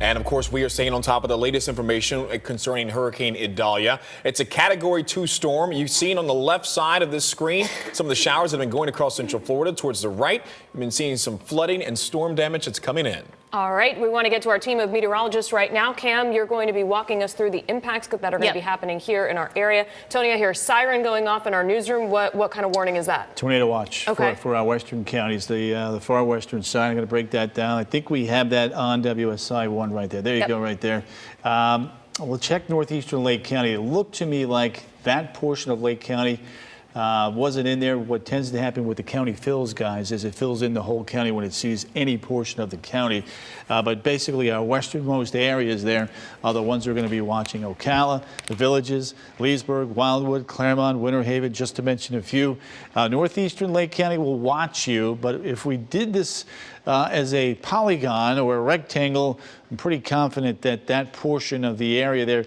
And of course, we are staying on top of the latest information concerning Hurricane Idalia. It's a Category 2 storm. You've seen on the left side of this screen some of the showers that have been going across Central Florida. Towards the right, you've been seeing some flooding and storm damage that's coming in. All right, we want to get to our team of meteorologists right now. Cam, you're going to be walking us through the impacts that are going to be happening here in our area. Tony, I hear a siren going off in our newsroom. What kind of warning is that? Tornado watch for our western counties, the far western side. I'm going to break that down. I think we have that on WSI 1 right there. There you go, right there. We'll check northeastern Lake County. It looked to me like that portion of Lake County wasn't in there. What tends to happen with the county fills, guys, is it fills in the whole county when it sees any portion of the county. But basically, our westernmost areas there are the ones that are going to be watching Ocala, the Villages, Leesburg, Wildwood, Claremont, Winter Haven, just to mention a few. Northeastern Lake County will watch you, but if we did this as a polygon or a rectangle, I'm pretty confident that that portion of the area there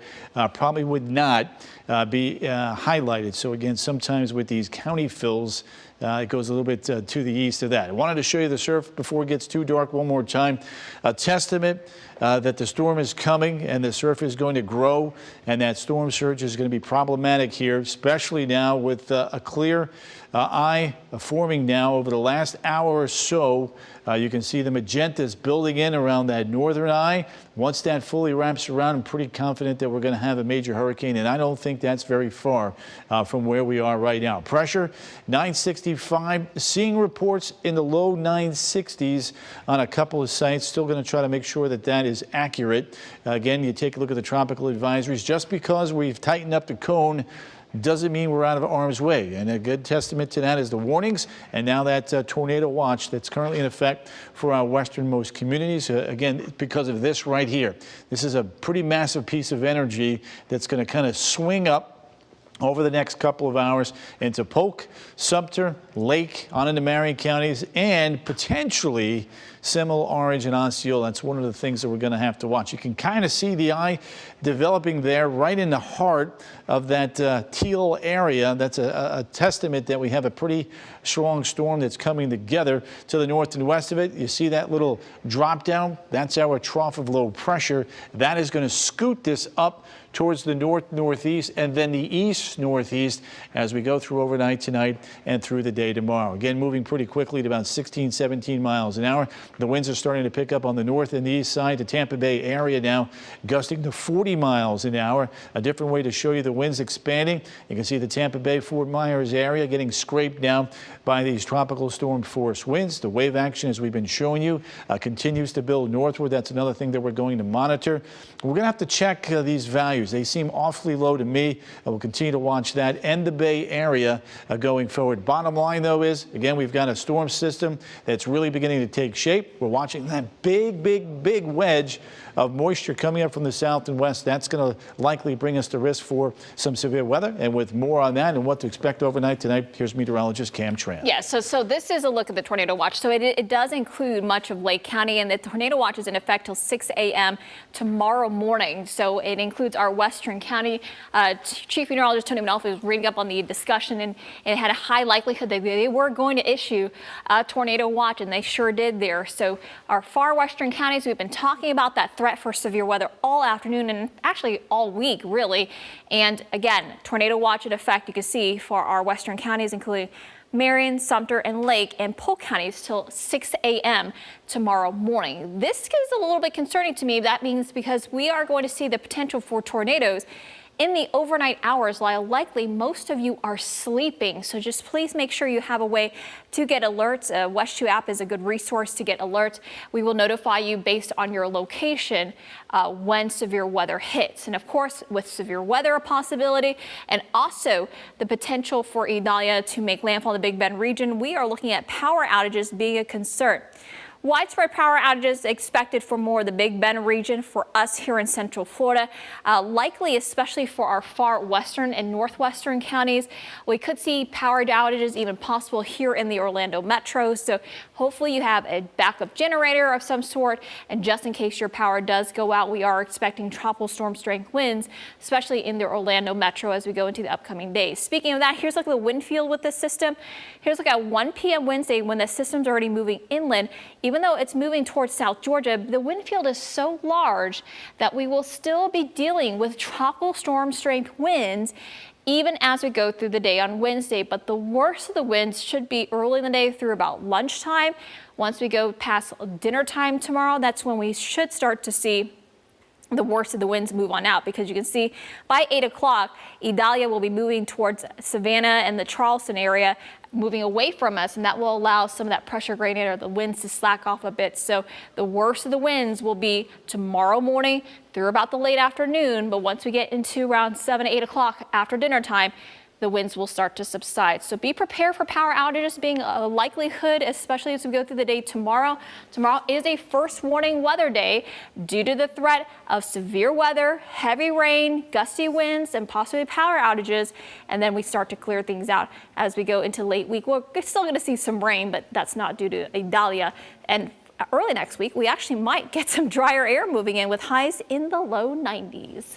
probably would not be highlighted. So again, sometimes with these county fills, it goes a little bit to the east of that. I wanted to show you the surf before it gets too dark one more time. A testament that the storm is coming and the surf is going to grow, and that storm surge is going to be problematic here, especially now with a clear eye forming now over the last hour or so. You can see the magentas building in around that northern eye. Once that fully wraps around, I'm pretty confident that we're going to have a major hurricane, and I don't think that's very far from where we are right now. Pressure 965, seeing reports in the low 960s on a couple of sites. Still going to try to make sure that that is accurate. Again, you take a look at the tropical advisories. Just because we've tightened up the cone doesn't mean we're out of harm's way. And a good testament to that is the warnings and now that tornado watch that's currently in effect for our westernmost communities. Again, because of this right here. This is a pretty massive piece of energy that's going to kind of swing up over the next couple of hours into Polk, Sumter, Lake, on into Marion counties, and potentially Seminole, Orange, and Osceola. That's one of the things that we're going to have to watch. You can kind of see the eye developing there right in the heart of that teal area. That's a testament that we have a pretty strong storm that's coming together to the north and west of it. You see that little drop down? That's our trough of low pressure. That is going to scoot this up towards the north-northeast and then the east-northeast as we go through overnight tonight and through the day tomorrow. Again, moving pretty quickly at about 16, 17 miles an hour. The winds are starting to pick up on the north and the east side. The Tampa Bay area now gusting to 40 miles an hour. A different way to show you the winds expanding. You can see the Tampa Bay, Fort Myers area getting scraped down by these tropical storm force winds. The wave action, as we've been showing you, continues to build northward. That's another thing that we're going to monitor. We're going to have to check these values. They seem awfully low to me. We'll continue to watch that and the Bay Area going forward. Bottom line, though, is, again, we've got a storm system that's really beginning to take shape. We're watching that big wedge of moisture coming up from the south and west. That's going to likely bring us to risk for some severe weather. And with more on that and what to expect overnight tonight, here's meteorologist Cam Tran. Yeah, so this is a look at the tornado watch. So it does include much of Lake County, and the tornado watch is in effect till 6 a.m. tomorrow morning. So it includes our western county. Chief Meteorologist Tony Manolfi was reading up on the discussion, and it had a high likelihood that they were going to issue a tornado watch, and they sure did there. So our far western counties, we've been talking about that threat for severe weather all afternoon and actually all week, really. And again, tornado watch in effect, you can see for our western counties, including Marion, Sumter, and Lake, and Polk counties till 6 a.m. tomorrow morning. This is a little bit concerning to me. That means because we are going to see the potential for tornadoes in the overnight hours, while likely most of you are sleeping. So just please make sure you have a way to get alerts. WESH2 app is a good resource to get alerts. We will notify you based on your location when severe weather hits. And of course, with severe weather a possibility, and also the potential for Idalia to make landfall in the Big Bend region, we are looking at power outages being a concern. Widespread power outages expected for more of the Big Bend region for us here in Central Florida, likely especially for our far western and northwestern counties. We could see power outages even possible here in the Orlando metro. So hopefully you have a backup generator of some sort, and just in case your power does go out, we are expecting tropical storm strength winds, especially in the Orlando metro as we go into the upcoming days. Speaking of that, here's a look at the wind field with this system. Here's a look at 1 p.m. Wednesday when the system's already moving inland. even though it's moving towards South Georgia, the wind field is so large that we will still be dealing with tropical storm strength winds even as we go through the day on Wednesday. But the worst of the winds should be early in the day through about lunchtime. Once we go past dinner time tomorrow, that's when we should start to see the worst of the winds move on out, because you can see by 8 o'clock, Idalia will be moving towards Savannah and the Charleston area, moving away from us, and that will allow some of that pressure gradient or the winds to slack off a bit. So the worst of the winds will be tomorrow morning through about the late afternoon, but once we get into around 7, 8 o'clock after dinner time, the winds will start to subside. So be prepared for power outages being a likelihood, especially as we go through the day tomorrow. Tomorrow is a first warning weather day due to the threat of severe weather, heavy rain, gusty winds, and possibly power outages. And then we start to clear things out as we go into late week. We're still going to see some rain, but that's not due to Idalia. And early next week, we actually might get some drier air moving in with highs in the low 90s.